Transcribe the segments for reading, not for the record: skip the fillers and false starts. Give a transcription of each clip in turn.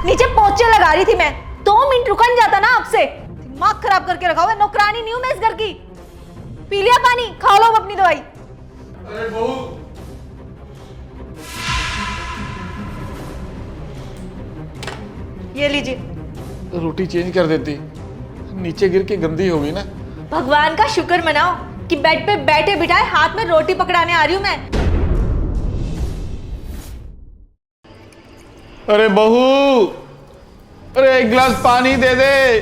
नीचे पोछे लगा रही थी मैं, 2 मिनट रुका नहीं जाता ना आपसे। दिमाग खराब करके रखा हुआ है, नौकरानी नहीं हूं मैं इस घर की। पी लिया पानी, खा लो अपनी दवाई। अरे बहू, ये लीजिए। रोटी चेंज कर देती, नीचे गिर के गंदी हो गई ना। भगवान का शुक्र मनाओ कि बेड पे बैठे बिठाए हाथ में रोटी पकड़ाने आ रही हूं मैं। अरे बहू, अरे एक गिलास पानी दे दे,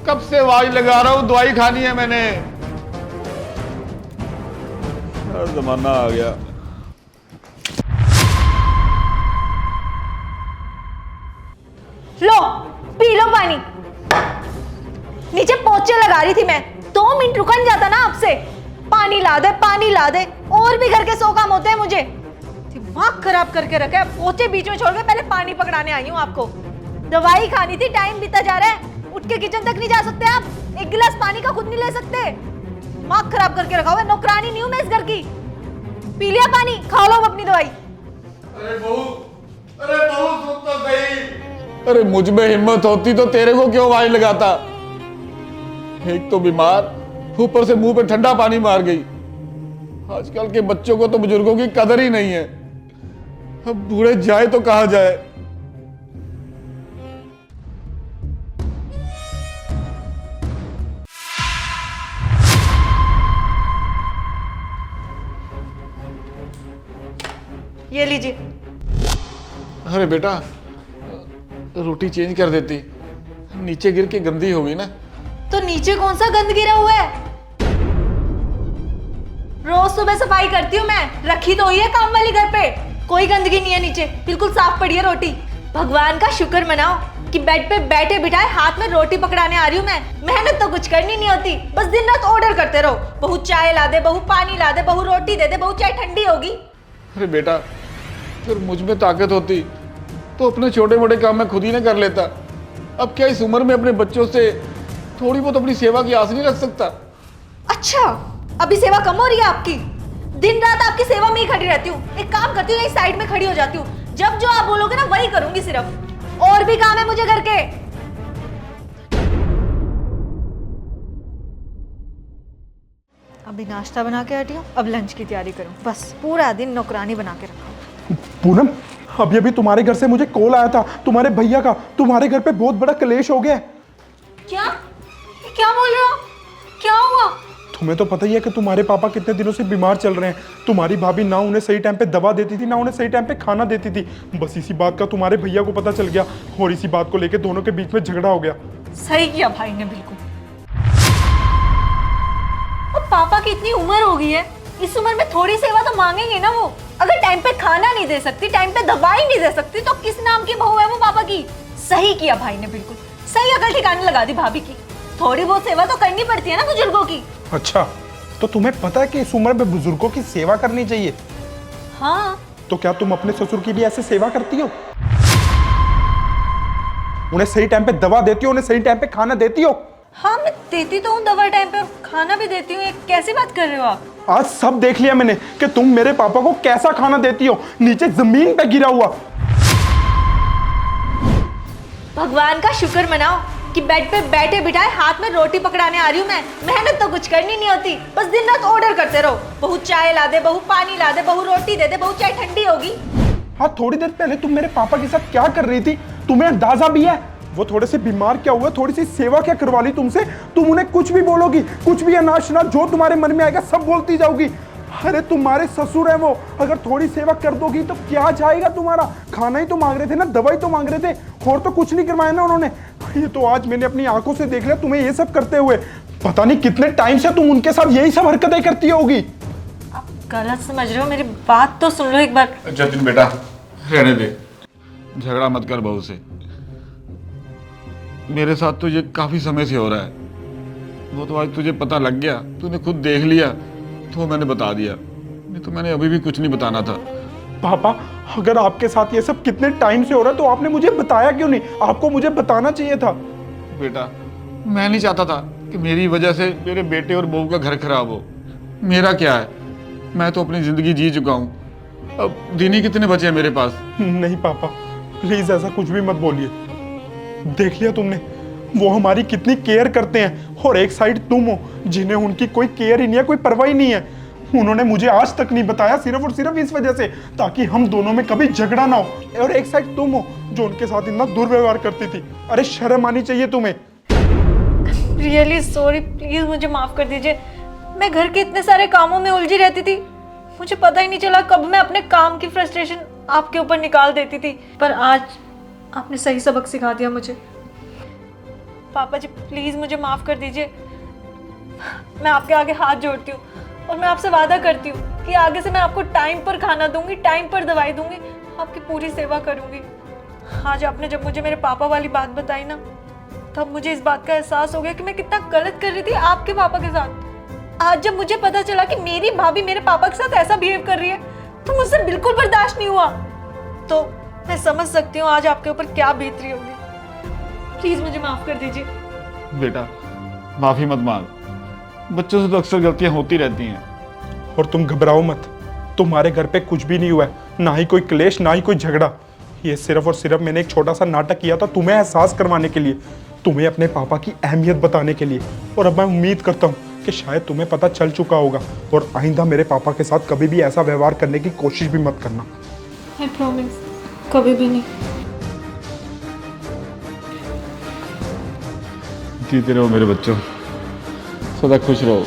कब से आवाज लगा रहा हूं, दवाई खानी है मैंने। जमाना आ गया। लो पी लो पानी। नीचे पोछे लगा रही थी मैं, 2 मिनट रुका नहीं जाता ना आपसे। पानी ला दे, पानी ला दे। और भी घर के 100 काम होते हैं मुझे। दिमाग खराब करके रखा है, पोछे बीच में छोड़ के पहले पानी पकड़ाने आई हूँ आपको। दवाई खानी थी, टाइम बीता जा रहा है। उठ के किचन तक नहीं जा सकते आप, एक गिलास पानी का खुद नहीं ले सकते। दिमाग खराब करके रखा हुआ है, नौकरानी नहीं हूं मैं इस घर की। पी लिया पानी, खा लो अपनी दवाई। अरे बहू, अरे बहू सुन तो सही। अरे मुझ में हिम्मत होती तो तेरे को क्यों आवाज लगाता। एक तो बीमार, ऊपर से मुंह पे ठंडा पानी मार गई। आजकल के बच्चों को तो बुजुर्गों की कदर ही नहीं है। अब बूढ़े जाए तो कहां जाए। ये लीजिए। अरे बेटा, रोटी चेंज कर देती, नीचे गिर के गंदी हो गई ना। तो नीचे कौन सा गंद गिरा हुआ है? रोज सुबह सफाई करती हूँ मैं, रखी तो हुई है काम वाली घर पे। कोई गंदगी नहीं है नीचे, बिल्कुल साफ पड़ी है रोटी। भगवान का शुक्र मनाओ कि बेड पे बैठे बिठाए हाथ में रोटी पकड़ाने आ रही हूँ मैं। मेहनत तो कुछ करनी नहीं होती, बस दिन रात ऑर्डर करते रहो। बहू चाय ला दे, बहू पानी ला दे, बहू रोटी दे दे, बहू चाय ठंडी होगी। अरे बेटा, फिर मुझ में ताकत होती तो अपने छोटे मोटे काम मैं खुद ही ना कर लेता। अब क्या इस उम्र में अपने बच्चों से थोड़ी बहुत अपनी सेवा की आस नहीं रख सकता? अच्छा, अभी सेवा कम हो रही है आपकी? दिन रात आपकी सेवा में ही खड़ी रहती हूँ। एक काम करती हूँ, यही साइड में खड़ी हो जाती हूँ। जब जो आप बोलोगे ना वही करूंगी सिर्फ। और भी काम है मुझे घर के। अभी नाश्ता बना के हटी हूँ, अब लंच की तैयारी करूँ। बस पूरा दिन नौकरानी बना के रखा। पूनम, अभी अभी तुम्हारे घर से मुझे कॉल आया था तुम्हारे भैया का। तुम्हारे घर पे बहुत बड़ा क्लेश हो गया है। क्या क्या बोल रहे हो? क्या हुआ? तुम्हें तो पता ही है कि तुम्हारे पापा कितने दिनों से बीमार चल रहे हैं। तुम्हारी भाभी ना उन्हें सही टाइम पे दवा देती थी, ना उन्हें सही टाइम पे खाना देती थी। बस इसी बात का तुम्हारे भैया को पता चल गया और इसी बात को लेकर दोनों के बीच में झगड़ा हो गया। सही किया भाई ने, बिल्कुल। अब पापा की इतनी उम्र हो गई है, इस उम्र में थोड़ी सेवा तो मांगेंगे ना वो। अगर टाइम पे खाना नहीं दे सकती, टाइम पे दवाई नहीं दे सकती, तो किस नाम की बहू है वो पापा की? सही किया भाई ने, बिल्कुल सही अकल ठिकाने लगा दी भाभी की। थोड़ी बहुत सेवा तो करनी पड़ती है ना बुजुर्गों की। अच्छा, तो तुम्हें पता है कि इस उम्र में बुजुर्गों की सेवा करनी चाहिए? हाँ। तो क्या तुम अपने ससुर की भी ऐसे सेवा करती हो? उन्हें सही टाइम पे दवा देती हो, उन्हें सही टाइम पे खाना देती हो? हाँ, मैं देती तो हूँ दवा टाइम पे, खाना भी देती हूँ। ये कैसी बात कर रहे हो आप? आज सब देख लिया मैंने कि तुम मेरे पापा को कैसा खाना देती हो, नीचे जमीन पे गिरा हुआ। भगवान का शुक्र मनाओ कि बेड पे बैठे बिठाए हाथ में रोटी पकड़ाने आ रही हूँ मैं। मेहनत तो कुछ करनी नहीं होती, बस दिन रात ऑर्डर करते रहो। बहू चाय ला दे, बहू पानी ला दे, बहू रोटी दे दे, बहू चाय ठंडी होगी। हाँ, थोड़ी देर पहले तुम मेरे पापा के साथ क्या कर रही थी तुम्हें अंदाजा भी है? वो थोड़े से बीमार क्या हुए, थोड़ी सी सेवा क्या करवा ली तुमसे? तुम उन्हें कुछ भी बोलोगी, कुछ भी अनाज शनाज जो तुम्हारे मन में आएगा सब बोलती जाओगी। अरे तुम्हारे ससुर है वो, अगर थोड़ी सेवा कर दोगी तो क्या जाएगा तुम्हारा? खाना ही तो मांग रहे थे ना, दवाई तो मांग रहे थे, और तो कुछ नहीं करवाया ना उन्होंने। ये तो आज मैंने अपनी आंखों से देख लिया तुम्हें ये सब करते हुए। पता नहीं कितने टाइम से तुम उनके साथ यही सब हरकतें करती होगी। आप गलत समझ रहे हो, मेरी बात तो सुन लो एक बार। जतिन बेटा, रहने दे, झगड़ा मत कर बहू से। मेरे साथ तो ये काफी समय से हो रहा है। वो तो आज तुझे पता लग गया, तूने खुद देख लिया तो मैंने बता दिया, नहीं तो मैंने अभी भी कुछ नहीं बताना था। पापा, अगर आपके साथ ये सब कितने टाइम से हो रहा है तो आपने मुझे बताया क्यों नहीं? आपको मुझे बताना चाहिए था। बेटा, मैं नहीं चाहता था कि मेरी वजह से मेरे बेटे और बहू का घर खराब हो। मेरा क्या है, मैं तो अपनी जिंदगी जी चुका हूँ। अब दिन ही कितने बचे हैं मेरे पास। नहीं पापा, प्लीज ऐसा कुछ भी मत बोलिए। देख लिया तुमने, वो हमारी कितनी केयर करते हैं, और एक साइड तुम हो जिन्हें उनकी कोई केयर ही नहीं है, कोई परवाह ही नहीं है। उन्होंने मुझे आज तक नहीं बताया, सिर्फ और सिर्फ इस वजह से ताकि हम दोनों में कभी झगड़ा ना हो। और एक साइड तुम हो जो उनके साथ इतना दुर्व्यवहार करती थी। अरे शर्म आनी चाहिए तुम्हें। रियली सॉरी, प्लीज मुझे माफ कर दीजिए। मैं घर के इतने सारे कामों में उलझी रहती थी, मुझे पता ही नहीं चला कब मैं अपने काम की फ्रस्ट्रेशन आपके ऊपर निकाल देती थी। पर आज आपने सही सबक सिखा दिया मुझे। पापा जी प्लीज मुझे माफ कर दीजिए। मैं आपके आगे हाथ जोड़ती हूँ और मैं आपसे वादा करती हूँ कि आगे से मैं आपको टाइम पर खाना दूंगी, टाइम पर दवाई दूंगी, आपकी पूरी सेवा करूंगी। आज आपने जब मुझे मेरे पापा वाली बात बताई ना, तब मुझे इस बात का एहसास हो गया कि मैं कितना गलत कर रही थी आपके पापा के साथ। आज जब मुझे पता चला कि मेरी भाभी मेरे पापा के साथ ऐसा बिहेव कर रही है, तो मुझसे बिल्कुल बर्दाश्त नहीं हुआ। तो मैं समझ सकती हूँ आज आपके ऊपर क्या बीत रही होगी। प्लीज मुझे माफ कर दीजिए। बेटा माफी मत मांग, बच्चों से तो अक्सर गलतियां होती रहती हैं। और तुम घबराओ मत, तुम्हारे घर पे कुछ भी नहीं हुआ है, ना ही कोई क्लेश, ना ही कोई झगड़ा। ये सिर्फ और सिर्फ मैंने एक छोटा सा नाटक किया था तुम्हें एहसास करवाने के लिए, तुम्हें अपने पापा की अहमियत बताने के लिए। और अब मैं उम्मीद करता हूँ कि शायद तुम्हें पता चल चुका होगा, और आइंदा मेरे पापा के साथ कभी भी ऐसा व्यवहार करने की कोशिश भी मत करना। आई प्रॉमिस, कभी भी नहीं। जीते रहो मेरे बच्चों, सदा खुश रहो।